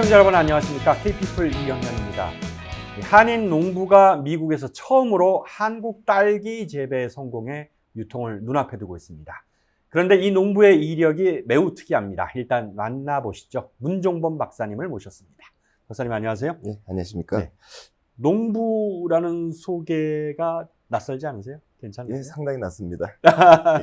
시청자 여러분 안녕하십니까? K피플 이영현입니다. 한인 농부가 미국에서 처음으로 한국 딸기 재배에 성공해 유통을 눈앞에 두고 있습니다. 그런데 이 농부의 이력이 매우 특이합니다. 일단 만나보시죠. 문종범 박사님을 모셨습니다. 박사님 안녕하세요. 네, 안녕하십니까? 네. 농부라는 소개가 낯설지 않으세요? 괜찮나요? 예, 상당히 낫습니다.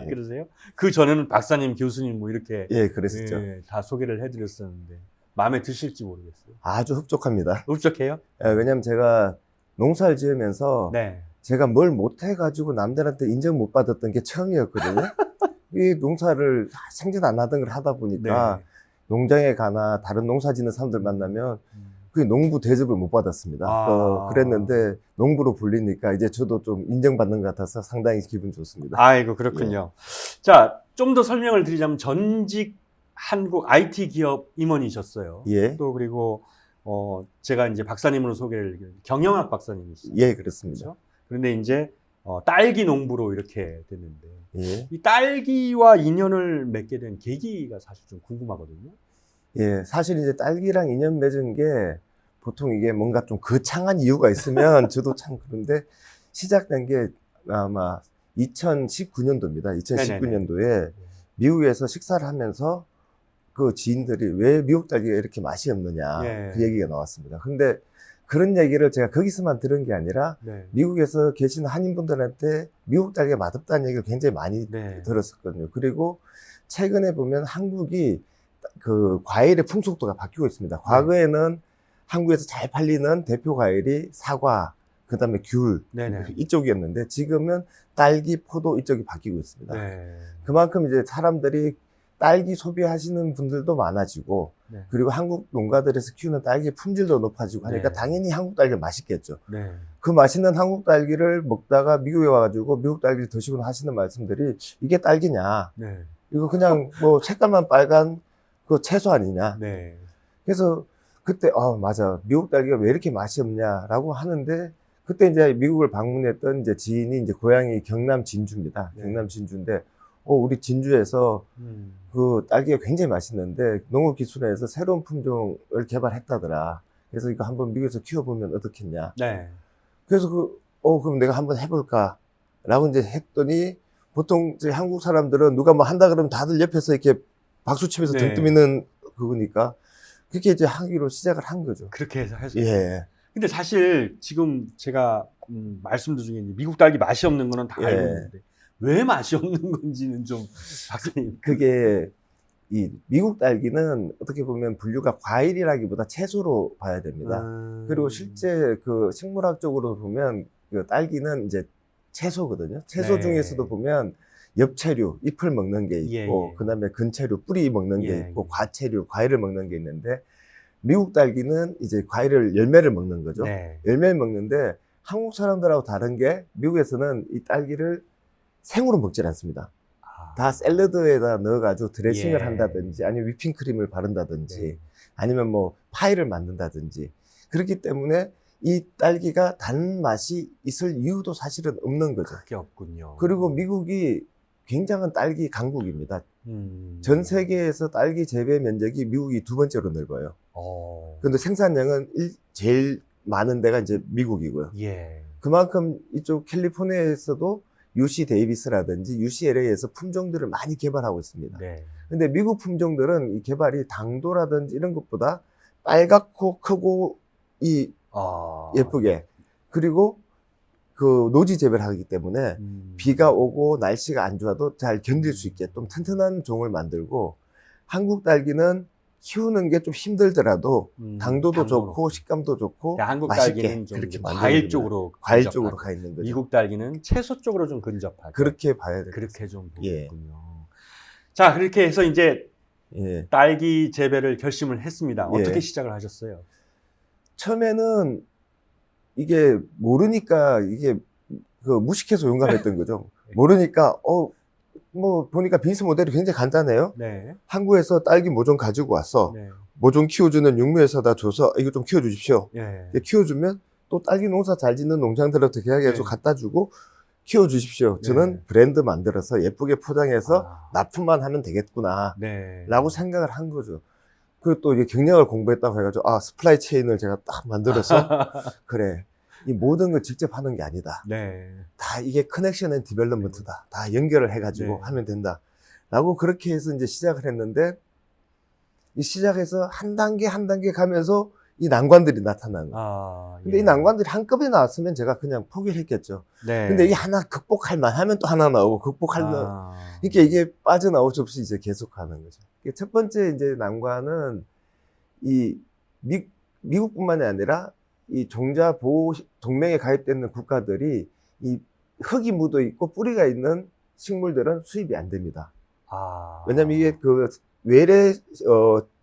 예. 그러세요? 그 전에는 박사님, 교수님 뭐 이렇게 예, 그랬었죠. 다 소개를 해드렸었는데 마음에 드실지 모르겠어요. 아주 흡족합니다. 흡족해요? 왜냐면 제가 농사를 지으면서 네. 제가 뭘 못해가지고 남들한테 인정 못 받았던 게 처음이었거든요. 이 농사를 생전 안 하던 걸 하다 보니까 네. 농장에 가나 다른 농사 짓는 사람들 만나면 그 농부 대접을 못 받았습니다. 그랬는데 농부로 불리니까 이제 저도 좀 인정받는 것 같아서 상당히 기분 좋습니다. 아이고, 그렇군요. 자, 좀 더 설명을 드리자면 전직 한국 IT 기업 임원이셨어요. 예. 또 그리고 제가 이제 박사님으로 소개를 경영학 박사님이시죠. 예, 그렇습니다. 그렇죠? 그런데 이제 딸기 농부로 이렇게 됐는데 예. 이 딸기와 인연을 맺게 된 계기가 사실 좀 궁금하거든요. 예, 사실 이제 딸기랑 인연 맺은 게 보통 이게 뭔가 좀 거창한 이유가 있으면 저도 참 그런데 시작된 게 아마 2019년도입니다. 2019년도에 미국에서 식사를 하면서 그 지인들이 왜 미국 딸기가 이렇게 맛이 없느냐 네. 그 얘기가 나왔습니다. 근데 그런 얘기를 제가 거기서만 들은 게 아니라 네. 미국에서 계신 한인분들한테 미국 딸기가 맛없다는 얘기를 굉장히 많이 네. 들었었거든요. 그리고 최근에 보면 한국이 그 과일의 풍속도가 바뀌고 있습니다. 과거에는 한국에서 잘 팔리는 대표 과일이 사과, 그 다음에 귤 네네. 이쪽이었는데 지금은 딸기, 포도 이쪽이 바뀌고 있습니다. 네. 그만큼 이제 사람들이 딸기 소비하시는 분들도 많아지고 네. 그리고 한국 농가들에서 키우는 딸기 품질도 높아지고 하니까 네. 당연히 한국 딸기가 맛있겠죠. 네. 그 맛있는 한국 딸기를 먹다가 미국에 와가지고 미국 딸기를 드시고 하시는 말씀들이 이게 딸기냐? 네. 이거 그냥 뭐 색깔만 빨간 그 채소 아니냐? 네. 그래서 그때 맞아, 미국 딸기가 왜 이렇게 맛이 없냐라고 하는데 그때 이제 미국을 방문했던 이제 지인이 이제 고향이 경남 진주입니다. 네. 경남 진주인데 우리 진주에서 그 딸기가 굉장히 맛있는데 농업기술원에서 새로운 품종을 개발했다더라. 그래서 이거 한번 미국에서 키워보면 어떻겠냐. 네. 그래서 그럼 내가 한번 해볼까? 라고 이제 했더니 보통 이제 한국 사람들은 누가 뭐 한다 그러면 다들 옆에서 이렇게 박수 치면서 네. 등 뜨미는 그거니까 그렇게 이제 하기로 시작을 한 거죠. 그렇게 해서 했어요. 예. 근데 사실 지금 제가 말씀드 중에 미국 딸기 맛이 없는 거는 다 알고 예. 있는데 왜 맛이 없는 건지는 좀 박사님. 그게 이 미국 딸기는 어떻게 보면 분류가 과일이라기보다 채소로 봐야 됩니다. 그리고 실제 그 식물학적으로 보면 그 딸기는 이제 채소거든요. 채소 네. 중에서도 보면 엽채류, 잎을 먹는 게 있고, 예, 예. 그 다음에 근채류, 뿌리 먹는 게 예, 있고, 예. 과채류, 과일을 먹는 게 있는데, 미국 딸기는 이제 과일을, 열매를 먹는 거죠. 네. 열매를 먹는데, 한국 사람들하고 다른 게, 미국에서는 이 딸기를 생으로 먹질 않습니다. 다 샐러드에다 넣어가지고 드레싱을 예. 한다든지, 아니면 위핑크림을 바른다든지, 네. 아니면 뭐 파이를 만든다든지. 그렇기 때문에 이 딸기가 단맛이 있을 이유도 사실은 없는 거죠. 그게 없군요. 그리고 미국이 굉장한 딸기 강국입니다. 전 세계에서 딸기 재배 면적이 미국이 두 번째로 넓어요. 그런데 생산량은 제일 많은 데가 이제 미국이고요. 예. 그만큼 이쪽 캘리포니아에서도 UC 데이비스라든지 UCLA에서 품종들을 많이 개발하고 있습니다. 네. 근데 미국 품종들은 이 개발이 당도라든지 이런 것보다 빨갛고 크고 예쁘게, 그리고 그 노지 재배를 하기 때문에 비가 오고 날씨가 안 좋아도 잘 견딜 수 있게 좀 튼튼한 종을 만들고, 한국 딸기는 키우는 게 좀 힘들더라도 당도도 좋고 식감도 좋고 한국 맛있게 딸기는 좀 그렇게 과일 쪽으로 과일 근접하고, 쪽으로 가 있는 거죠. 미국 딸기는 채소 쪽으로 좀 근접하고 그렇게 봐야 돼요. 그렇게 좀 예. 보군요. 자, 그렇게 해서 이제 예. 딸기 재배를 결심을 했습니다. 어떻게 예. 시작을 하셨어요? 처음에는 이게 모르니까 이게 그 무식해서 용감했던 거죠. 모르니까 뭐 보니까 비즈니스 모델이 굉장히 간단해요. 네. 한국에서 딸기 모종 가지고 왔어. 네. 모종 키워주는 육묘에서다 줘서 이거 좀 키워주십시오. 예. 키워주면 또 딸기 농사 잘 짓는 농장들한테 계약해서 네. 갖다 주고 키워주십시오. 저는 네. 브랜드 만들어서 예쁘게 포장해서 납품만 하면 되겠구나 네. 라고 생각을 한 거죠. 그리고 또 이게 경영을 공부했다고 해가지고, 아, 스플라이 체인을 제가 딱 만들어서, 그래. 이 모든 걸 직접 하는 게 아니다. 네. 다 이게 커넥션 앤 디벨롭먼트다. 다 연결을 해가지고 네. 하면 된다. 라고 그렇게 해서 이제 시작을 했는데, 이 시작해서 한 단계 한 단계 가면서 이 난관들이 나타나는 거예요. 아, 근데 이 난관들이 한꺼번에 나왔으면 제가 그냥 포기를 했겠죠. 네. 근데 이게 하나 극복할 만 하면 또 하나 나오고, 극복할 만. 아, 그러니까 이게 빠져나올 수 없이 이제 계속 가는 거죠. 이게 첫 번째 이제 난관은 이 미국뿐만이 아니라 이 종자 보호 동맹에 가입되는 국가들이 이 흙이 묻어 있고 뿌리가 있는 식물들은 수입이 안 됩니다. 아. 왜냐면 이게 그 외래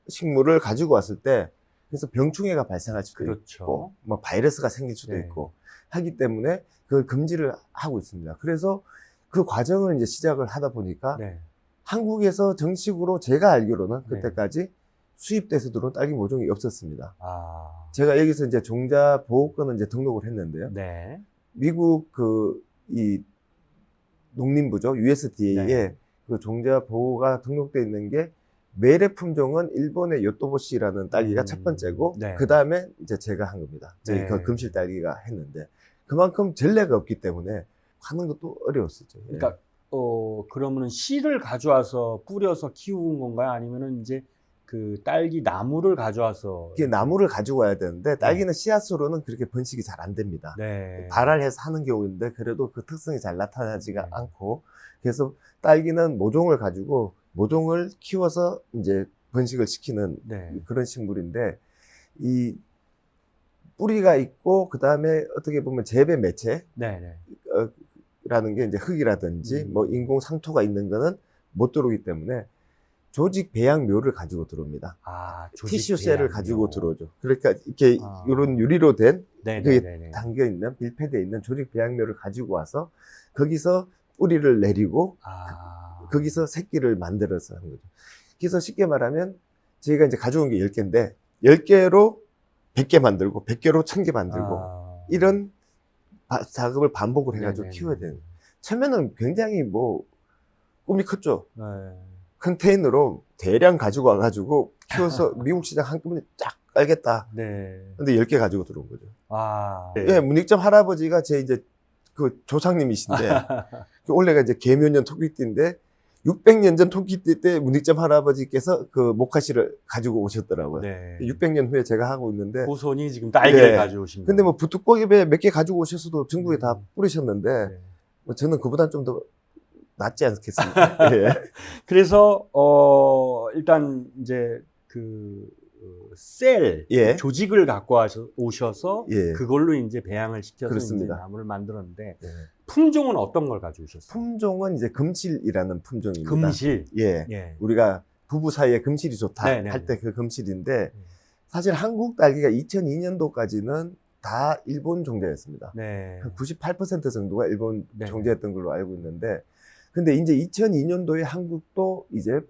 식물을 가지고 왔을 때 그래서 병충해가 발생할 수도 그렇죠. 있고 뭐 바이러스가 생길 수도 네. 있고 하기 때문에 그걸 금지를 하고 있습니다. 그래서 그 과정을 이제 시작을 하다 보니까 네. 한국에서 정식으로 제가 알기로는 네. 그때까지 수입돼서 들어온 딸기 모종이 없었습니다. 아. 제가 여기서 이제 종자 보호권을 이제 등록을 했는데요. 네. 미국 이 농림부죠. USDA에 네. 그 종자 보호가 등록되어 있는 게 외래 품종은 일본의 요토보시라는 딸기가 첫 번째고 네. 그 다음에 이제 제가 한 겁니다. 저희 네. 그 금실 딸기가 했는데 그만큼 전례가 없기 때문에 하는 것도 어려웠었죠. 예. 그러니까 그러면은 씨를 가져와서 뿌려서 키운 건가요? 아니면은 이제 그 딸기 나무를 가져와서 이게 나무를 가지고 와야 되는데 딸기는 씨앗으로는 그렇게 번식이 잘 안 됩니다. 네. 발알해서 하는 경우인데 그래도 그 특성이 잘 나타나지가 네. 않고 그래서 딸기는 모종을 가지고 모종을 키워서 이제 번식을 시키는 네. 그런 식물인데 이 뿌리가 있고 그 다음에 어떻게 보면 재배 매체 네, 네. 라는 게 이제 흙이라든지 뭐 인공 상토가 있는 거는 못 들어오기 때문에 조직 배양묘를 가지고 들어옵니다. 아, 티슈셀을 배양료. 가지고 들어오죠. 그러니까 이렇게 아. 이런 유리로 된 네, 그게 네, 네, 네. 담겨 있는 밀폐되어 있는 조직 배양묘를 가지고 와서 거기서 뿌리를 내리고 아. 거기서 새끼를 만들어서 하는 거죠. 그래서 쉽게 말하면 저희가 이제 가져온 게 10개인데 10개로 100개 만들고 100개로 1000개 만들고 이런 작업을 반복을 해가지고 네네네. 키워야 되는. 처음에는 굉장히 뭐 꿈이 컸죠. 네. 컨테이너로 대량 가지고 와가지고 키워서 미국 시장 한꺼번에 쫙 깔겠다. 네. 근데 10개 가지고 들어온 거죠. 아. 예, 문익점 할아버지가 제 이제 그 조상님이신데 그 원래가 이제 계묘년 토끼띠인데 600년 전 토끼띠 때 문익점 할아버지께서 그 모카씨를 가지고 오셨더라고요. 네. 600년 후에 제가 하고 있는데 후손이 지금 딸기를 예. 가져오신 근데 거예요. 뭐 부뚜껑에 몇 개 가지고 오셨어도 전국에 다 뿌리셨는데 네. 뭐 저는 그보다 좀 더 낫지 않겠습니까? 예. 그래서 일단 이제 그 셀 예. 조직을 갖고 오셔서 예. 그걸로 이제 배양을 시켜서 그렇습니다. 이제 나무를 만들었는데 예. 품종은 어떤 걸 가져오셨어요? 품종은 이제 금실이라는 품종입니다. 금실. 예. 예. 우리가 부부 사이에 금실이 좋다 네네네. 할 때 그 금실인데 사실 한국 딸기가 2002년도까지는 다 일본 종자였습니다. 네. 한 98% 정도가 일본 네네. 종자였던 걸로 알고 있는데 근데 이제 2002년도에 한국도 이제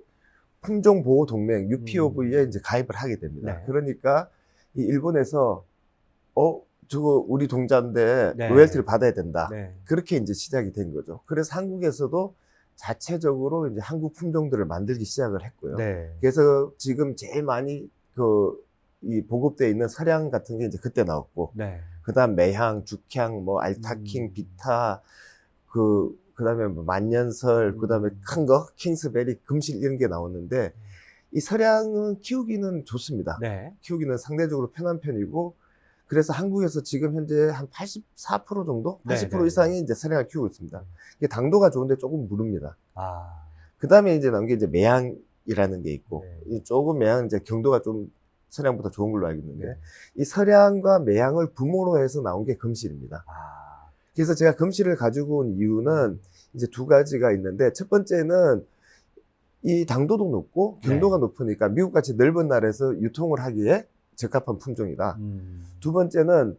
품종 보호 동맹 UPOV에 이제 가입을 하게 됩니다. 네. 그러니까 이 일본에서 저거 우리 동자인데 네. 로열티를 받아야 된다. 네. 그렇게 이제 시작이 된 거죠. 그래서 한국에서도 자체적으로 이제 한국 품종들을 만들기 시작을 했고요. 네. 그래서 지금 제일 많이 이 보급되어 있는 서량 같은 게 이제 그때 나왔고, 네. 그다음 매향, 죽향, 뭐 알타킹, 비타, 그다음에 뭐 만년설, 그다음에 큰 거 킹스베리, 금실 이런 게 나오는데 이 서량은 키우기는 좋습니다. 네. 키우기는 상대적으로 편한 편이고, 그래서 한국에서 지금 현재 한 84% 정도, 80% 네, 네, 이상이 이제 서량을 키우고 있습니다. 이게 당도가 좋은데 조금 무릅니다. 아. 그다음에 이제 나온 게 이제 매향이라는 게 있고, 네. 이 조금 매향 이제 경도가 좀 서량보다 좋은 걸로 알고 있는데, 네. 이 서량과 매향을 부모로 해서 나온 게 금실입니다. 아. 그래서 제가 금실을 가지고 온 이유는 이제 두 가지가 있는데, 첫 번째는 이 당도도 높고 경도가 높으니까 미국같이 넓은 나라에서 유통을 하기에 적합한 품종이다. 두 번째는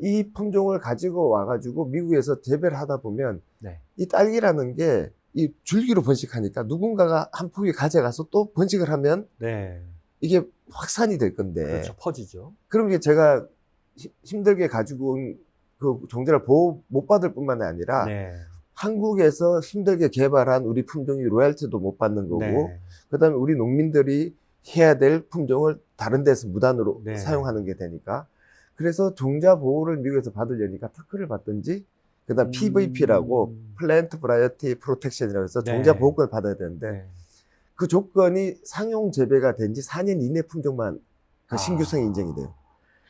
이 품종을 가지고 와가지고 미국에서 재배를 하다 보면 네. 이 딸기라는 게 이 줄기로 번식하니까 누군가가 한 포기 가져가서 또 번식을 하면 네. 이게 확산이 될 건데. 그렇죠. 퍼지죠. 그럼 이게 제가 힘들게 가지고 온 그 종자를 보호 못 받을 뿐만 아니라 네. 한국에서 힘들게 개발한 우리 품종이 로얄티도 못 받는 거고, 네. 그 다음에 우리 농민들이 해야 될 품종을 다른 데서 무단으로 네. 사용하는 게 되니까. 그래서 종자 보호를 미국에서 받으려니까 특허를 받든지, 그다음 PVP라고 플랜트 브라이어티 프로텍션이라고 해서 네. 종자 보호권을 받아야 되는데, 네. 그 조건이 상용 재배가 된 지 4년 이내 품종만 그 신규성이 인정이 돼요.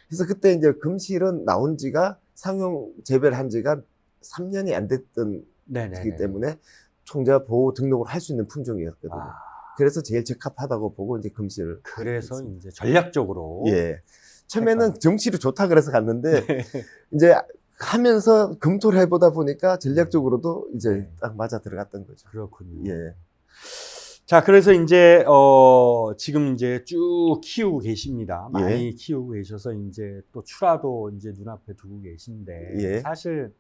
그래서 그때 이제 금실은 나온 지가 상용 재배를 한 지가 3년이 안 됐던 네네. 거기 때문에 종자 보호 등록을 할 수 있는 품종이었거든요. 아, 그래서 제일 적합하다고 보고 이제 금실을. 그래서 했습니다. 이제 전략적으로 예. 처음에는 정치로 좋다 그래서 갔는데 네. 이제 하면서 검토를 해보다 보니까 전략적으로도 이제 네. 딱 맞아 들어갔던 거죠. 그렇군요. 예. 자, 그래서 이제 지금 이제 쭉 키우고 계십니다. 많이 키우고 계셔서 이제 또 출하도 이제 눈앞에 두고 계신데 예. 사실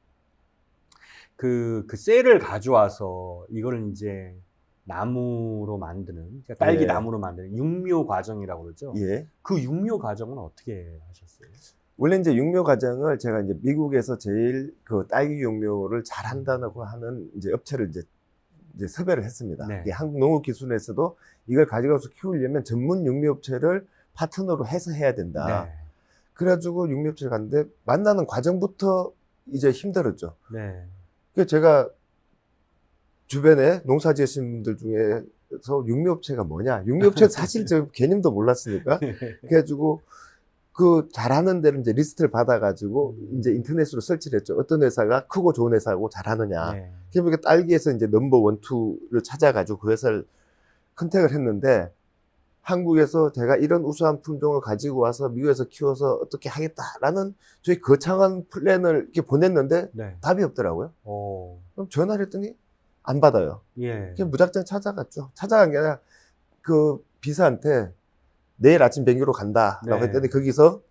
그 셀을 가져와서 이걸 이제 나무로 만드는, 그러니까 딸기 예. 나무로 만드는 육묘 과정이라고 그러죠. 예. 그 육묘 과정은 어떻게 하셨어요? 원래 이제 육묘 과정을 제가 이제 미국에서 제일 그 딸기 육묘를 잘한다고 하는 이제 업체를 이제 섭외를 했습니다. 네. 이게 한국농업기술원에서도 이걸 가져가서 키우려면 전문 육묘업체를 파트너로 해서 해야 된다. 네. 그래가지고 육묘업체를 갔는데 만나는 과정부터 이제 힘들었죠. 네. 그래서 제가 주변에 농사 지으신 분들 중에서 육묘업체가 뭐냐? 육묘업체 사실 저 개념도 몰랐으니까. 그래가지고 그 잘하는 데를 이제 리스트를 받아가지고 이제 인터넷으로 설치를 했죠. 어떤 회사가 크고 좋은 회사고 잘하느냐. 네. 그러니까 딸기에서 이제 넘버 원, 투를 찾아가지고 그 회사를 컨택을 했는데 한국에서 제가 이런 우수한 품종을 가지고 와서 미국에서 키워서 어떻게 하겠다라는 저희 거창한 플랜을 이렇게 보냈는데 네. 답이 없더라고요. 그럼 전화를 했더니 안 받아요. 예. 그냥 무작정 찾아갔죠. 찾아간 게 아니라 그 비서한테 내일 아침 비행기로 간다라고 네. 했더니 거기서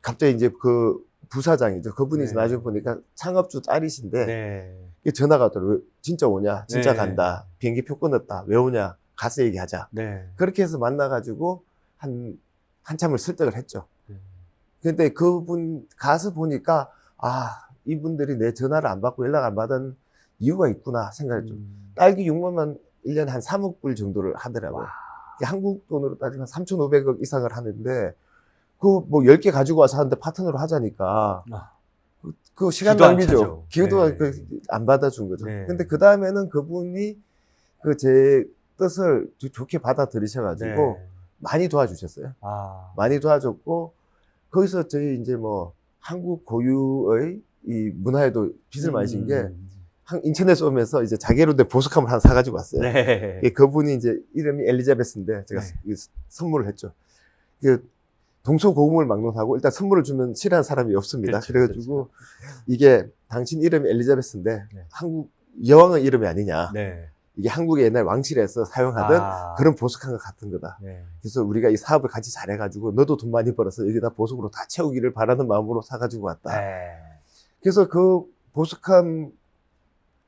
갑자기 이제 그 부사장이죠. 그분이 네. 나중에 보니까 창업주 딸이신데 네. 전화가 왔더라고요. 진짜 오냐? 진짜 네. 간다. 비행기표 끊었다. 왜 오냐? 가서 얘기하자. 네. 그렇게 해서 만나가지고 한참을 설득을 했죠. 네. 근데 그분 가서 보니까 이분들이 내 전화를 안 받고 연락 안 받은 이유가 있구나 생각했죠. 딸기 6만만 1년에 한 3억 불 정도를 하더라고요. 한국 돈으로 따지면 3,500억 이상을 하는데 그 뭐 10개 가지고 와서 하는데 파트너로 하자니까 그 시간 기도 안 낭비죠. 차죠. 기도 네. 안 받아준 거죠. 네. 근데 그 다음에는 그분이 그 제 뜻을 좋게 받아들이셔가지고 네. 많이 도와주셨어요. 많이 도와줬고 거기서 저희 이제 뭐 한국 고유의 이 문화에도 빚을 많이 진 게 인천에서 오면서 이제 자개로 된 보석함을 하나 사가지고 왔어요. 네. 그분이 이제 이름이 엘리자베스인데 제가 네. 선물을 했죠. 동서고금을 막론하고 일단 선물을 주면 싫어하는 사람이 없습니다. 그렇죠, 그래가지고 이게 당신 이름이 엘리자베스인데 네. 한국 여왕의 이름이 아니냐. 네. 이게 한국의 옛날 왕실에서 사용하던 그런 보석함과 같은 거다. 네. 그래서 우리가 이 사업을 같이 잘해가지고 너도 돈 많이 벌어서 여기다 보석으로 다 채우기를 바라는 마음으로 사가지고 왔다. 네. 그래서 그 보석함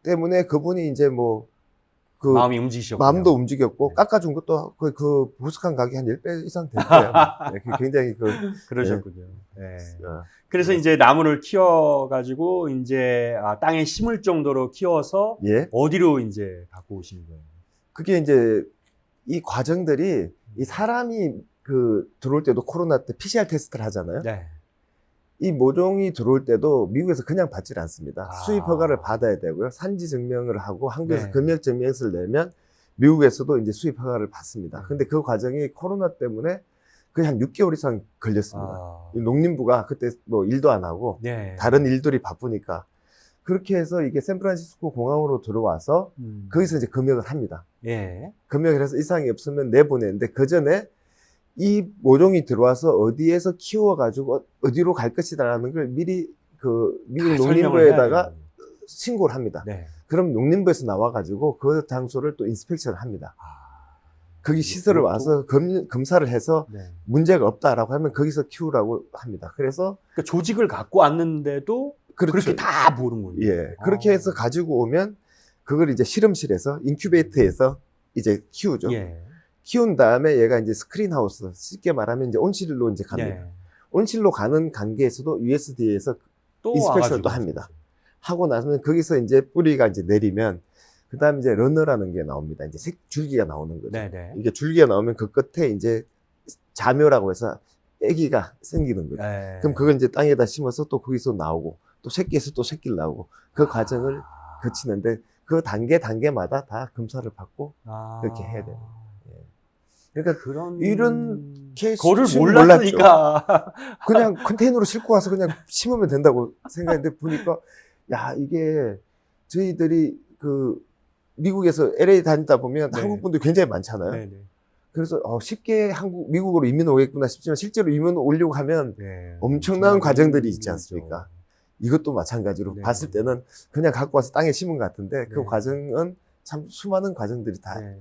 때문에 그분이 이제 뭐 그 마음이 움직이셨고 마음도 움직였고 네. 깎아준 것도 그 보석함 가격이 한 10배 이상 될 거예요. 네, 굉장히 그러셨군요. 네. 어, 그래서 이제 나무를 키워가지고 이제 땅에 심을 정도로 키워서 예. 어디로 이제 갖고 오신 거예요? 그게 이제 이 과정들이 이 사람이 그 들어올 때도 코로나 때 PCR 테스트를 하잖아요. 네. 이 모종이 들어올 때도 미국에서 그냥 받질 않습니다. 아. 수입 허가를 받아야 되고요. 산지 증명을 하고 한국에서 네. 금액 증명서를 내면 미국에서도 이제 수입 허가를 받습니다. 근데 그 과정이 코로나 때문에 거의 한 6개월 이상 걸렸습니다. 이 농림부가 그때 뭐 일도 안 하고 네. 다른 일들이 바쁘니까 그렇게 해서 이게 샌프란시스코 공항으로 들어와서 거기서 이제 검역을 합니다. 예. 검역을 해서 이상이 없으면 내보내는데 그 전에 이 모종이 들어와서 어디에서 키워가지고 어디로 갈 것이다라는 걸 미리 그 미국 다 설명을 농림부에다가 해야 되는 신고를 합니다. 네. 그럼 농림부에서 나와가지고 그 장소를 또 인스펙션을 합니다. 거기 시설을 그것도- 와서 검사를 해서 네. 문제가 없다라고 하면 거기서 키우라고 합니다. 그래서 그러니까 조직을 갖고 왔는데도 그렇죠. 그렇게 다 보는군요. 예, 그렇게 해서 가지고 오면 그걸 이제 실험실에서 인큐베이터에서 이제 키우죠. 예. 키운 다음에 얘가 이제 스크린하우스, 쉽게 말하면 이제 온실로 이제 갑니다. 예. 온실로 가는 단계에서도 USDA에서 또 인스펙션을 와가지고 또 합니다. 하고 나서는 거기서 이제 뿌리가 이제 내리면 그다음에 이제 러너라는 게 나옵니다. 이제 줄기가 나오는 거죠. 네네. 이게 줄기가 나오면 그 끝에 이제 자묘라고 해서 아기가 생기는 거죠. 네. 그럼 그걸 이제 땅에다 심어서 또 거기서 나오고 또 새끼에서 또 새끼를 나오고 그 과정을 거치는데 그 단계마다 다 검사를 받고 그렇게 해야 돼요. 그러니까 그런 이런 케이스 거를 몰랐죠. 몰랐으니까. 그냥 컨테이너로 싣고 와서 그냥 심으면 된다고 생각했는데 보니까 야 이게 저희들이 그 미국에서 LA 다니다 보면 네. 한국 분들 굉장히 많잖아요. 네네. 그래서 쉽게 미국으로 이민 오겠구나 싶지만 실제로 이민 오려고 하면 네. 엄청난 과정들이 있지 일이죠. 않습니까? 이것도 마찬가지로 네. 봤을 때는 그냥 갖고 와서 땅에 심은 것 같은데 그 네. 과정은 참 수많은 과정들이 다 네.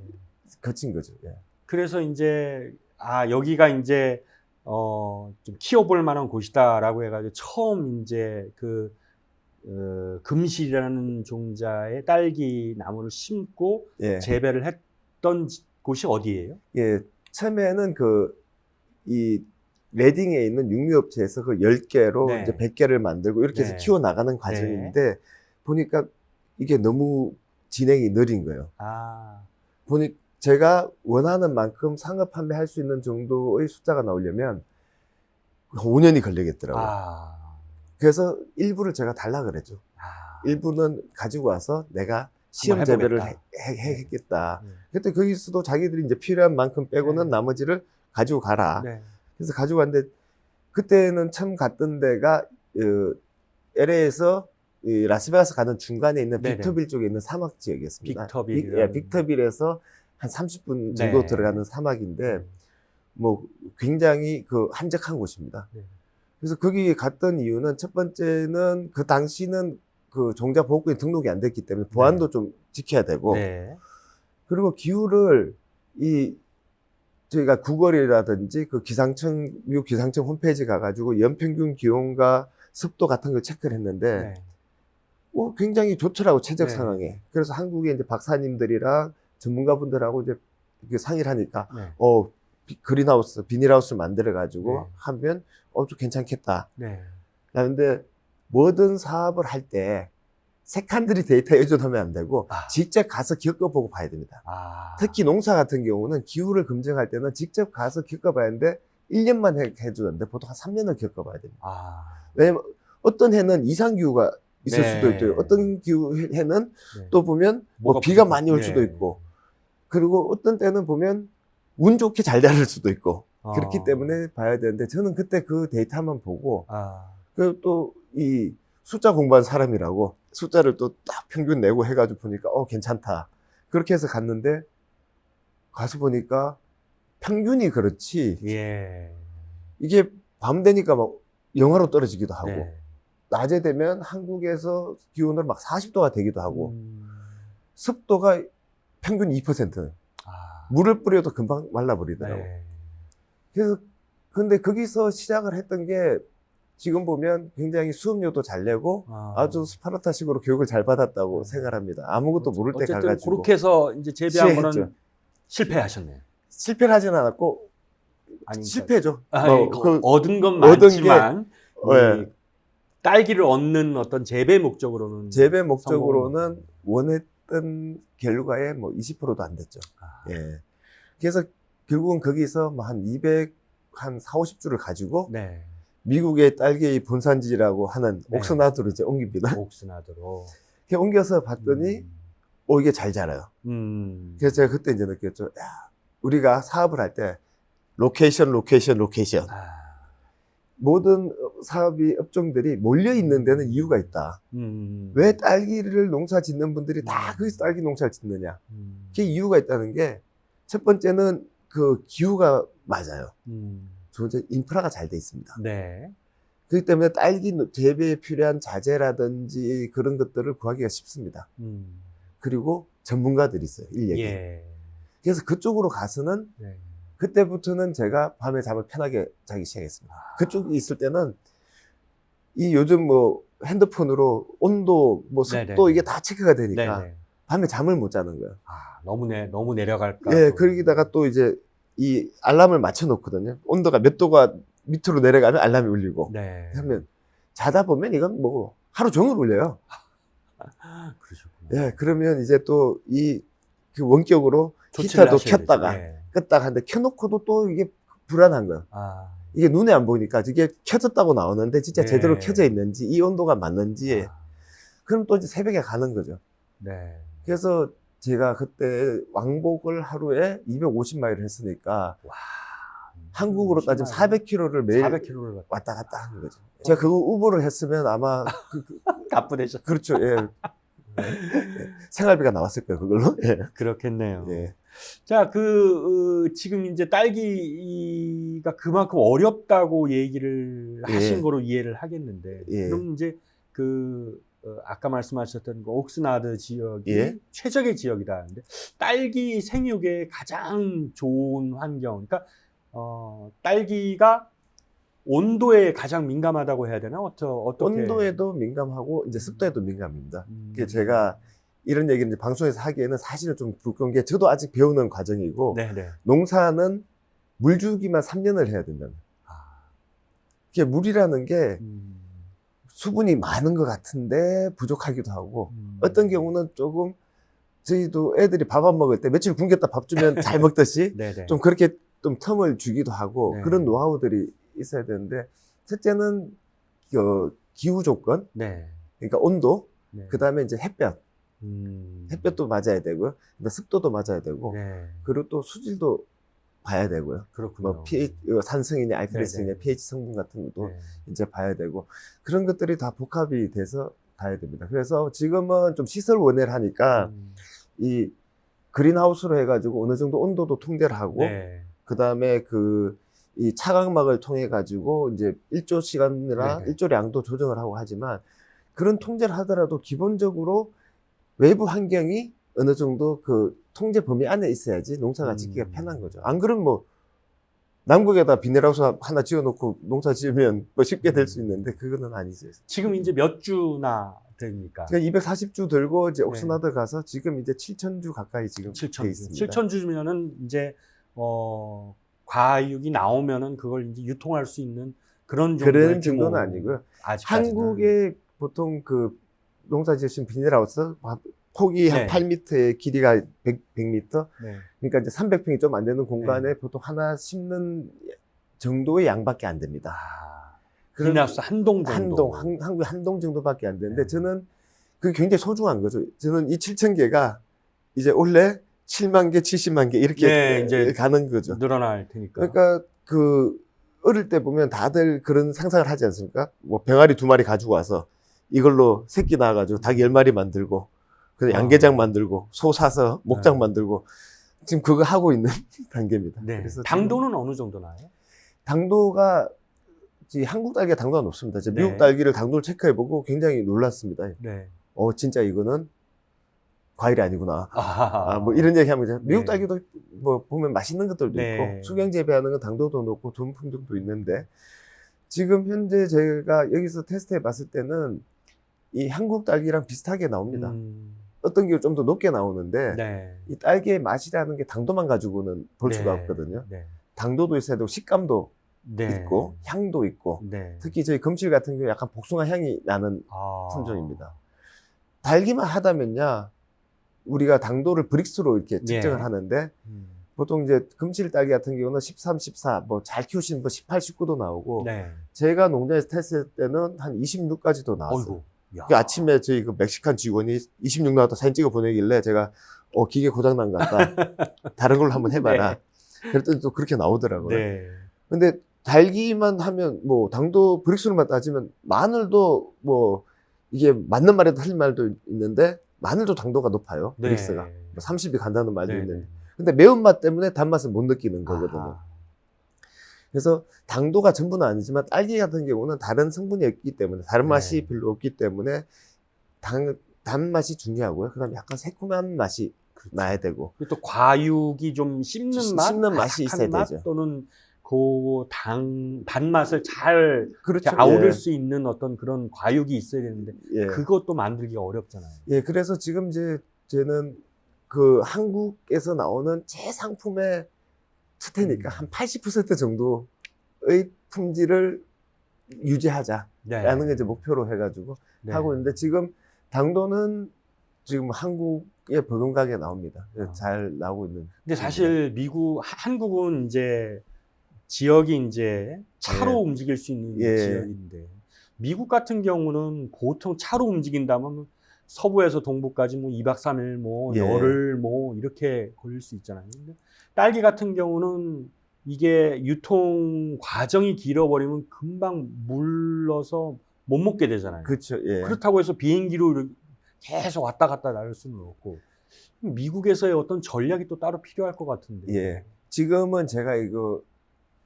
거친 거죠. 예. 그래서 이제 여기가 이제 좀 키워볼 만한 곳이다라고 해가지고 처음 이제 금실이라는 종자의 딸기 나무를 심고 예. 재배를 했던 곳이 어디예요? 예. 처음에는 이 레딩에 있는 육류업체에서 그 10개로 네. 이제 100개를 만들고 이렇게 해서 네. 키워나가는 과정인데 보니까 이게 너무 진행이 느린 거예요. 제가 원하는 만큼 상업 판매할 수 있는 정도의 숫자가 나오려면 5년이 걸리겠더라고요. 그래서 일부를 제가 달라 그랬죠. 일부는 가지고 와서 내가 시험 재배를 했겠다. 그때 거기서도 자기들이 이제 필요한 만큼 빼고는 네. 나머지를 가지고 가라. 네. 그래서 가지고 갔는데 그때는 처음 갔던 데가 LA에서 라스베가스 가는 중간에 있는 네네. 빅터빌 쪽에 있는 사막 지역이었습니다. 빅터빌. 빅터빌에서 한 30분 정도 네. 들어가는 사막인데 뭐 굉장히 한적한 곳입니다. 네. 그래서 거기 갔던 이유는 첫 번째는 그 당시는 그 종자 보호구에 등록이 안 됐기 때문에 보안도 좀 지켜야 되고 네. 그리고 기후를 저희가 구글이라든지 미국 기상청 홈페이지 가가지고 연평균 기온과 습도 같은 걸 체크를 했는데 네. 굉장히 좋더라고 최적 네. 상황에. 그래서 한국의 이제 박사님들이랑 전문가분들하고 이제 상의를 하니까 네. 비닐하우스를 만들어가지고 네. 하면 좀 괜찮겠다. 네. 그런데 모든 사업을 할 때 세컨드리 데이터에 의존하면 안 되고 직접 가서 겪어보고 봐야 됩니다. 특히 농사 같은 경우는 기후를 검증할 때는 직접 가서 겪어봐야 하는데 1년만 해주는데 보통 한 3년을 겪어봐야 됩니다. 왜냐면 어떤 해는 이상기후가 있을 네. 수도 있고요. 어떤 해는 네. 또 보면 비가 많이 올 수도 있고 그리고 어떤 때는 보면 운 좋게 잘 자랄 수도 있고 그렇기 때문에 봐야 되는데 저는 그때 그 데이터만 보고 그리고 또 이 숫자 공부한 사람이라고 숫자를 또 딱 평균 내고 해가지고 보니까 괜찮다. 그렇게 해서 갔는데 가서 보니까 평균이 그렇지 이게 밤 되니까 막 영하로 떨어지기도 하고 네. 낮에 되면 한국에서 기온으로 막 40도가 되기도 하고 습도가 평균 2%. 물을 뿌려도 금방 말라버리더라고. 네. 그래서 근데 거기서 시작을 했던 게 지금 보면 굉장히 수업료도 잘 내고 아주 스파르타식으로 교육을 잘 받았다고 생각합니다. 아무것도 모를 때 어쨌든 가가지고 그렇게 해서 이제 재배한 거는 시행했죠. 실패하셨네요. 실패를 하진 않았고 실패죠. 얻은 건 얻은 많지만 네. 딸기를 얻는 어떤 재배 목적으로는 원했던 결과의 20%도 안 됐죠. 예. 그래서 결국은 거기서 한 450주를 가지고 네. 미국의 딸기 본산지라고 하는 네. 옥스나드로 이제 옮깁니다. 옥스나드로. 옮겨서 봤더니 이게 잘 자라요. 그래서 제가 그때 이제 느꼈죠. 우리가 사업을 할 때 로케이션. 모든 업종들이 몰려 있는 데는 이유가 있다. 왜 딸기를 농사 짓는 분들이 다 거기서 딸기 농사를 짓느냐? 그 이유가 있다는 게 첫 번째는 기후가 맞아요. 두 번째 인프라가 잘 돼 있습니다. 네. 그렇기 때문에 딸기 재배에 필요한 자재라든지 그런 것들을 구하기가 쉽습니다. 그리고 전문가들이 있어요. 인력이. 그래서 그쪽으로 가서는 그때부터는 제가 밤에 잠을 편하게 자기 시작했습니다. 그쪽에 있을 때는 요즘 핸드폰으로 온도, 습도 이게 다 체크가 되니까 밤에 잠을 못 자는 거예요. 너무 내려갈까. 거기다가 또 이제 이 알람을 맞춰 놓거든요. 온도가 몇 도가 밑으로 내려가면 알람이 울리고. 하면 자다 보면 이건 하루 종일 울려요. 그러셨구나. 예, 그러면 이제 또 그 원격으로 조치를 히터도 하셔야 켰다가 되죠. 예. 껐다가 하는데 켜놓고도 또 이게 불안한 거예요. 아, 이게 눈에 안 보니까 이게 켜졌다고 나오는데 진짜 네. 제대로 켜져 있는지 이 온도가 맞는지 아, 그럼 또 이제 새벽에 가는 거죠. 네. 그래서 제가 그때 왕복을 하루에 250마일을 했으니까 와, 한국으로 따지면 400km를 매일 400km를 왔다 갔다 하는 거죠. 제가 그거 우버를 했으면 아마 가쁘되셨. 그렇죠. 예. 생활비가 나왔을 거예요, 그걸로. 예. 그렇겠네요. 예. 자, 지금 이제 딸기가 그만큼 어렵다고 얘기를 하신 예. 거로 이해를 하겠는데, 예. 그럼 이제 아까 말씀하셨던 그 옥스나드 지역이 예. 최적의 지역이다 하는데, 딸기 생육에 가장 좋은 환경, 그러니까, 딸기가 온도에 가장 민감하다고 해야 되나? 어떻게? 온도에도 민감하고 이제 습도에도 민감합니다. 그게 음. 제가 이런 얘기를 이제 방송에서 하기에는 사실은 좀 부끄러운 게 저도 아직 배우는 과정이고 네네. 농사는 물 주기만 3년을 해야 된다는. 아, 그게 물이라는 게 음, 수분이 많은 것 같은데 부족하기도 하고 음. 어떤 경우는 조금 저희도 애들이 밥 안 먹을 때 며칠 굶겼다 밥 주면 잘 먹듯이 네네. 좀 그렇게 좀 텀을 주기도 하고 네. 그런 노하우들이 있어야 되는데 첫째는 기후 조건, 네. 그러니까 온도, 네. 그 다음에 이제 햇볕, 햇볕도 맞아야 되고요. 근데 습도도 맞아야 되고, 네. 그리고 또 수질도 봐야 되고요. 그렇군요. 뭐 pH, 산성이냐, 알칼리성이냐, 네네. pH 성분 같은 것도 네. 이제 봐야 되고 그런 것들이 다 복합이 돼서 가야 됩니다. 그래서 지금은 좀 시설 원해를 하니까 이 그린하우스로 해가지고 어느 정도 온도도 통제를 하고, 네. 그 다음에 이 차광막을 통해 가지고 이제 일조 시간이나 네네. 일조량도 조정을 하고 하지만 그런 통제를 하더라도 기본적으로 외부 환경이 어느 정도 그 통제 범위 안에 있어야지 농사가 짓기가 편한 거죠. 안 그러면 뭐 남극에다 비닐하우스 하나 지어놓고 농사 지으면 뭐 쉽게 될 수 있는데 그거는 아니죠. 지금 이제 몇 주나 됩니까? 그러니까 240주 들고 이제 네. 옥스나드 가서 지금 이제 7,000주 가까이 지금 돼 7,000주. 있습니다. 7,000주면은 이제 과육이 나오면은 그걸 이제 유통할 수 있는 그런 정도의 그런 정도는 규모. 아니고요. 아직까지는. 한국에 보통 그 농사 지으신 비닐하우스 폭이 한 네. 8m에 길이가 100m, 네. 그러니까 이제 300평이 좀 안 되는 공간에 보통 하나 심는 정도의 양밖에 안 됩니다. 아, 그런 비닐하우스 한 동 정도. 한국에 한 동 정도밖에 안 되는데 네. 저는 그게 굉장히 소중한 거죠. 저는 이 7,000개가 이제 원래 7만 개, 70만 개 이렇게 네, 이제 가는 거죠. 늘어날 테니까. 그러니까 어릴 때 보면 다들 그런 상상을 하지 않습니까? 뭐 병아리 2마리 가지고 와서 이걸로 새끼 낳아가지고 닭 10마리 만들고, 양계장 만들고, 소 사서 목장 네. 만들고, 지금 그거 하고 있는 단계입니다. 네. 그래서 당도는 어느 정도 나요? 당도가, 한국 딸기가 당도가 높습니다. 네. 미국 딸기를 당도를 체크해보고 굉장히 놀랐습니다. 네. 진짜 이거는 과일이 아니구나. 아, 뭐 이런 얘기 하면, 미국 네. 딸기도 뭐 보면 맛있는 것들도 네. 있고, 수경 재배하는 건 당도도 높고 좋은 품종도 있는데, 지금 현재 제가 여기서 테스트 해봤을 때는 이 한국 딸기랑 비슷하게 나옵니다. 어떤 게 좀 더 높게 나오는데, 네. 이 딸기의 맛이라는 게 당도만 가지고는 볼 수가 없거든요. 네. 당도도 있어야 되고, 식감도 네. 있고, 향도 있고, 네. 특히 저희 금칠 같은 경우 약간 복숭아 향이 나는 아. 품종입니다. 달기만 하다면야, 우리가 당도를 브릭스로 이렇게 측정을 네. 하는데, 음. 보통 이제 금칠 딸기 같은 경우는 13, 14, 뭐 잘 키우신 뭐 18, 19도 나오고, 네. 제가 농장에서 테스트 때는 한 26까지도 나왔어요. 어이구. 야. 그 아침에 저희 그 멕시칸 직원이 26 나왔다 사진 찍어 보내길래 제가 기계 고장 난 것 같다. 다른 걸로 한번 해봐라. 그랬더니 또 그렇게 나오더라고요. 네. 근데 달기만 하면 뭐 당도 브릭스로만 따지면 마늘도 뭐 이게 맞는 말에도 틀린 말도 있는데 마늘도 당도가 높아요. 네. 브릭스가. 뭐 30이 간다는 말도 네. 있는데. 근데 매운맛 때문에 단맛을 못 느끼는 거거든요. 아하. 그래서 당도가 전부는 아니지만 딸기 같은 경우는 다른 성분이 없기 때문에 다른 맛이 네. 별로 없기 때문에 단맛이 중요하고요. 그다음에 약간 새콤한 맛이 그렇죠. 나야 되고 또 과육이 좀 씹는 맛, 씹는 맛이 바삭한 있어야 맛 되죠. 또는 그 단맛을 잘 그렇죠. 아우를 예. 수 있는 어떤 그런 과육이 있어야 되는데 예. 그것도 만들기가 어렵잖아요. 예, 그래서 지금 이제 저는 그 한국에서 나오는 제 상품의 추태니까 한 80% 정도의 품질을 유지하자라는 네. 게 이제 목표로 해가지고 네. 하고 있는데 지금 당도는 지금 한국에 버금가게 나옵니다. 잘 나오고 있는. 근데 사실 한국은 이제 지역이 이제 차로 예. 움직일 수 있는 예. 지역인데, 미국 같은 경우는 보통 차로 움직인다면 서부에서 동부까지 뭐 2박 3일 뭐 예. 열흘 뭐 이렇게 걸릴 수 있잖아요. 근데 딸기 같은 경우는 이게 유통 과정이 길어버리면 금방 물러서 못 먹게 되잖아요. 그렇죠. 예. 그렇다고 해서 비행기로 계속 왔다 갔다 날 수는 없고, 미국에서의 어떤 전략이 또 따로 필요할 것 같은데. 예. 지금은 제가 이거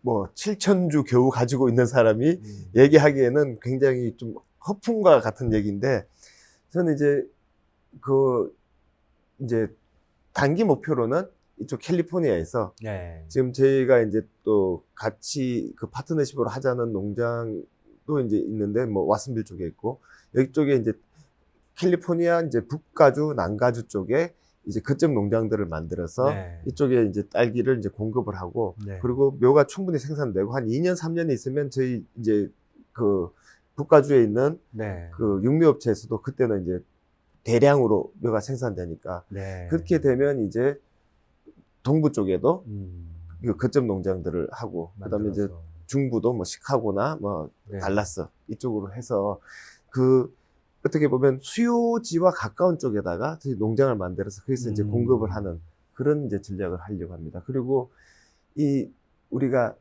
뭐 7,000주 겨우 가지고 있는 사람이 얘기하기에는 굉장히 좀 허풍과 같은 얘기인데, 저는 이제 단기 목표로는 이쪽 캘리포니아에서 네. 지금 저희가 이제 또 같이 그 파트너십으로 하자는 농장도 이제 있는데, 뭐 왓슨빌 쪽에 있고, 여기 쪽에 이제 캘리포니아 이제 북가주, 남가주 쪽에 이제 거점 농장들을 만들어서 네. 이쪽에 이제 딸기를 이제 공급을 하고, 네. 그리고 묘가 충분히 생산되고 한 2년, 3년 있으면 저희 이제 그 북가주에 있는 네. 그 육묘업체에서도 그때는 이제 대량으로 묘가 생산되니까, 네. 그렇게 되면 이제 동부 쪽에도 그 거점 농장들을 하고, 그다음에 이제 만들어서. 중부도 뭐 시카고나 뭐 네. 달라스 이쪽으로 해서 그 어떻게 보면 수요지와 가까운 쪽에다가 저희 농장을 만들어서 거기서 이제 공급을 하는 그런 이제 전략을 하려고 합니다. 그리고 우리가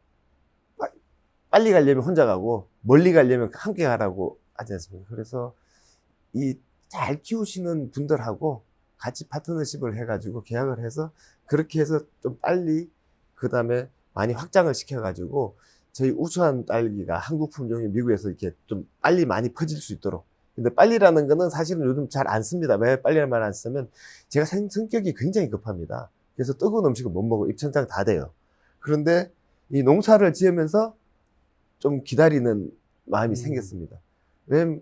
빨리 가려면 혼자 가고 멀리 가려면 함께 가라고 하지 않습니까? 그래서 잘 키우시는 분들하고 같이 파트너십을 해가지고 계약을 해서 그렇게 해서 좀 빨리 그 다음에 많이 확장을 시켜가지고 저희 우수한 딸기가 한국 품종이 미국에서 이렇게 좀 빨리 많이 퍼질 수 있도록. 근데 빨리라는 거는 사실은 요즘 잘 안 씁니다. 왜 빨리라는 말 안 쓰면 제가 성격이 굉장히 급합니다. 그래서 뜨거운 음식을 못 먹어. 입천장 다 돼요. 그런데 이 농사를 지으면서 좀 기다리는 마음이 생겼습니다. 왜냐면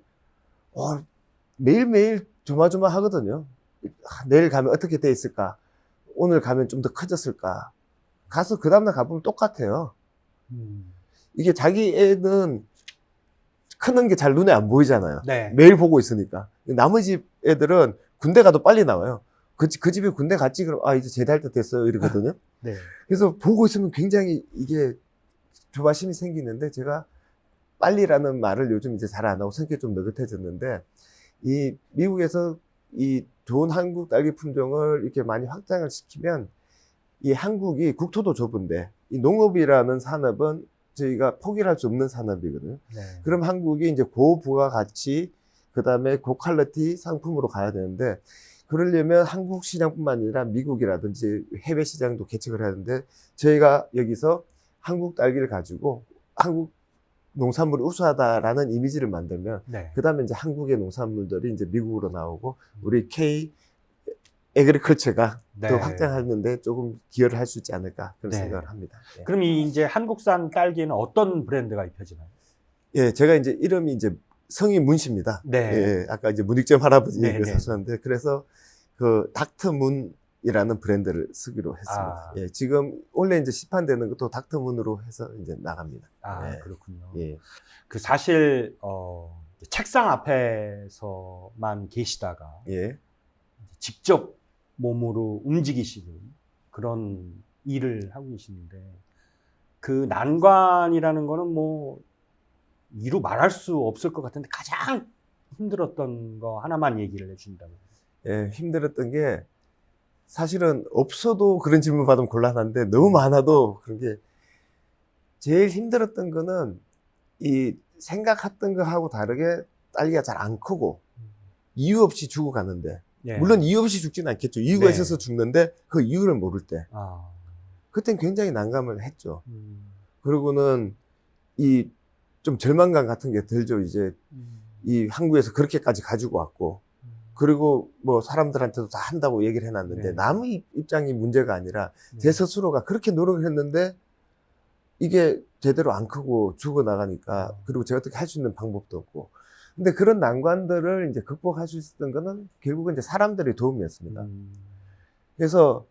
매일매일 조마조마하거든요. 내일 가면 어떻게 돼 있을까? 오늘 가면 좀 더 커졌을까? 가서 그 다음날 가보면 똑같아요. 이게 자기 애는 크는 게 잘 눈에 안 보이잖아요. 네. 매일 보고 있으니까. 나머지 애들은 군대 가도 빨리 나와요. 그 집에 군대 갔지? 그럼, 이제 제대할 때 됐어요. 이러거든요. 네. 그래서 보고 있으면 굉장히 이게 조바심이 생기는데, 제가 빨리라는 말을 요즘 이제 잘 안 하고 성격이 좀 느긋해졌는데, 이 미국에서 이 좋은 한국 딸기 품종을 이렇게 많이 확장을 시키면 이 한국이 국토도 좁은데 이 농업이라는 산업은 저희가 포기를 할 수 없는 산업이거든요. 네. 그럼 한국이 이제 고부가가치, 그 다음에 고퀄리티 상품으로 가야 되는데, 그러려면 한국 시장뿐만 아니라 미국이라든지 해외 시장도 개척을 해야 되는데, 저희가 여기서 한국 딸기를 가지고 한국 농산물이 우수하다라는 이미지를 만들면, 네. 그 다음에 이제 한국의 농산물들이 이제 미국으로 나오고, 우리 K 에그리컬처가 네. 또 확장하는데 조금 기여를 할 수 있지 않을까 그런 네. 생각을 합니다. 예. 그럼 이제 한국산 딸기는 어떤 브랜드가 입혀지나요? 예, 제가 이제 이름이 이제 성이 문씨입니다. 네. 예, 아까 이제 문익점 할아버지 네, 얘기를 네. 하셨는데, 그래서 그 닥터문이라는 브랜드를 쓰기로 했습니다. 예, 지금 원래 이제 시판되는 것도 닥터문으로 해서 이제 나갑니다. 예. 그렇군요. 예. 그 사실 책상 앞에서만 계시다가 예. 직접 몸으로 움직이시는 그런 일을 하고 계시는데, 그 난관이라는 거는 뭐 이루 말할 수 없을 것 같은데 가장 힘들었던 거 하나만 얘기를 해준다면. 예, 힘들었던 게 사실은 없어도 그런 질문 받으면 곤란한데 너무 많아도 그런 게, 제일 힘들었던 거는 이 생각했던 거하고 다르게 딸기가 잘 안 크고 이유 없이 죽어가는데, 예. 물론 이유 없이 죽지는 않겠죠. 이유가 네. 있어서 죽는데 그 이유를 모를 때 아. 그땐 굉장히 난감을 했죠. 그리고는 이 좀 절망감 같은 게 들죠. 이제 이 한국에서 그렇게까지 가지고 왔고, 그리고 뭐 사람들한테도 다 한다고 얘기를 해놨는데 네. 남의 입장이 문제가 아니라 네. 제 스스로가 그렇게 노력을 했는데 이게 제대로 안 크고 죽어나가니까, 그리고 제가 어떻게 할 수 있는 방법도 없고. 근데 그런 난관들을 이제 극복할 수 있었던 거는 결국은 이제 사람들의 도움이었습니다. 그래서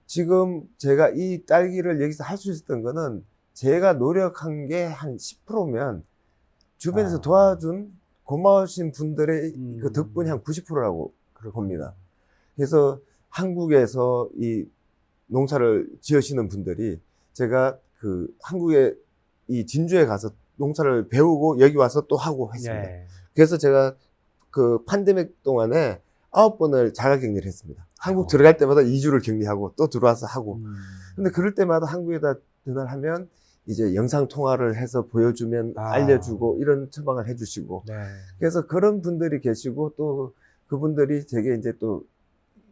지금 제가 이 딸기를 여기서 할 수 있었던 거는 제가 노력한 게 한 10%면 주변에서 도와준 고마우신 분들의 그 덕분이 한 90%라고 봅니다. 그래서 한국에서 이 농사를 지으시는 분들이 제가 그 한국에 이 진주에 가서 농사를 배우고 여기 와서 또 하고 했습니다. 예. 그래서 제가 그 팬데믹 동안에 9번을 자가격리를 했습니다. 한국 아이고. 들어갈 때마다 2주를 격리하고 또 들어와서 하고. 음. 근데 그럴 때마다 한국에다 전화하면 이제 영상 통화를 해서 보여주면 알려주고 이런 처방을 해주시고. 네. 그래서 그런 분들이 계시고 또 그분들이 되게 이제 또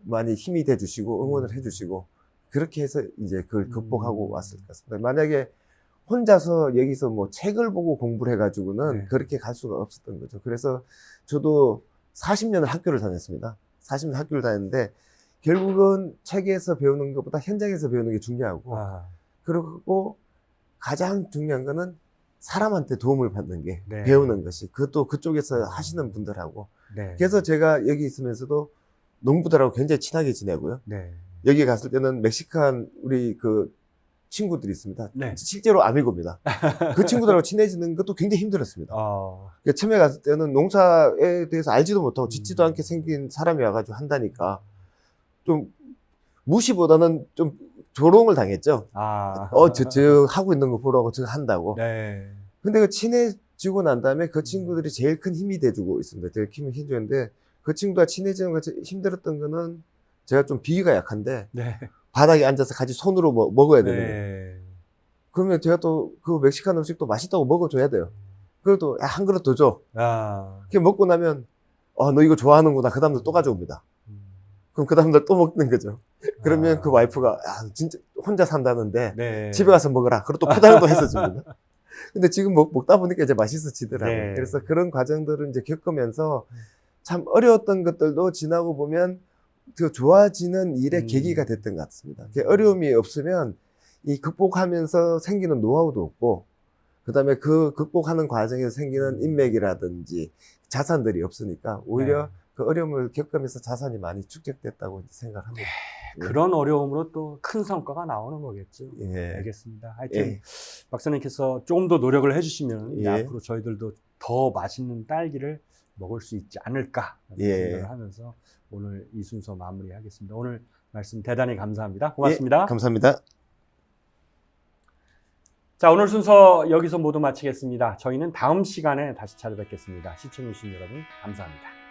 많이 힘이 돼 주시고 응원을 해 주시고 그렇게 해서 이제 그걸 극복하고 왔을 것 같습니다. 만약에 혼자서 여기서 뭐 책을 보고 공부를 해가지고는 네. 그렇게 갈 수가 없었던 거죠. 그래서 저도 40년을 학교를 다녔습니다. 40년 학교를 다녔는데 결국은 책에서 배우는 것보다 현장에서 배우는 게 중요하고 그리고 가장 중요한 거는 사람한테 도움을 받는 게 네. 배우는 것이 그것도 그쪽에서 하시는 분들하고 네. 그래서 제가 여기 있으면서도 농부들하고 굉장히 친하게 지내고요. 네. 여기 갔을 때는 멕시칸 우리 그 친구들이 있습니다. 네. 실제로 아미고입니다. 그 친구들하고 친해지는 것도 굉장히 힘들었습니다. 그러니까 처음에 갔을 때는 농사에 대해서 알지도 못하고 짓지도 않게 생긴 사람이 와가지고 한다니까 좀 무시보다는 좀 조롱을 당했죠. 저 하고 있는 거 보라고 저 한다고. 네. 근데 그 친해지고 난 다음에 그 친구들이 제일 큰 힘이 돼주고 있습니다. 제일 큰 힘이 돼주는데 그 친구가 친해지는 거 힘들었던 거는 제가 좀 비위가 약한데 네. 바닥에 앉아서 같이 손으로 먹어야 되는 거예요. 네. 그러면 제가 또 그 멕시칸 음식도 맛있다고 먹어줘야 돼요. 그래도 한 그릇 더 줘. 그렇게 먹고 나면 너 이거 좋아하는구나. 그 다음날 또 가져옵니다. 그럼 그 다음날 또 먹는 거죠. 그러면 그 와이프가 진짜 혼자 산다는데 네. 집에 가서 먹어라. 그리고 또 포장도 해서 줍니다. 근데 지금 먹다 보니까 이제 맛있어지더라고요. 네. 그래서 그런 과정들을 이제 겪으면서 참 어려웠던 것들도 지나고 보면 더 좋아지는 일의 계기가 됐던 것 같습니다. 어려움이 없으면 이 극복하면서 생기는 노하우도 없고, 그 다음에 그 극복하는 과정에서 생기는 인맥이라든지 자산들이 없으니까 오히려 그 어려움을 겪으면서 자산이 많이 축적됐다고 생각합니다. 그런 어려움으로 또 큰 성과가 나오는 거겠죠. 예. 알겠습니다. 하여튼 박사님께서 조금 더 노력을 해주시면 앞으로 저희들도 더 맛있는 딸기를 먹을 수 있지 않을까 생각을 하면서 오늘 이 순서 마무리하겠습니다. 오늘 말씀 대단히 감사합니다. 고맙습니다. 감사합니다. 자, 오늘 순서 여기서 모두 마치겠습니다. 저희는 다음 시간에 다시 찾아뵙겠습니다. 시청해주신 여러분 감사합니다.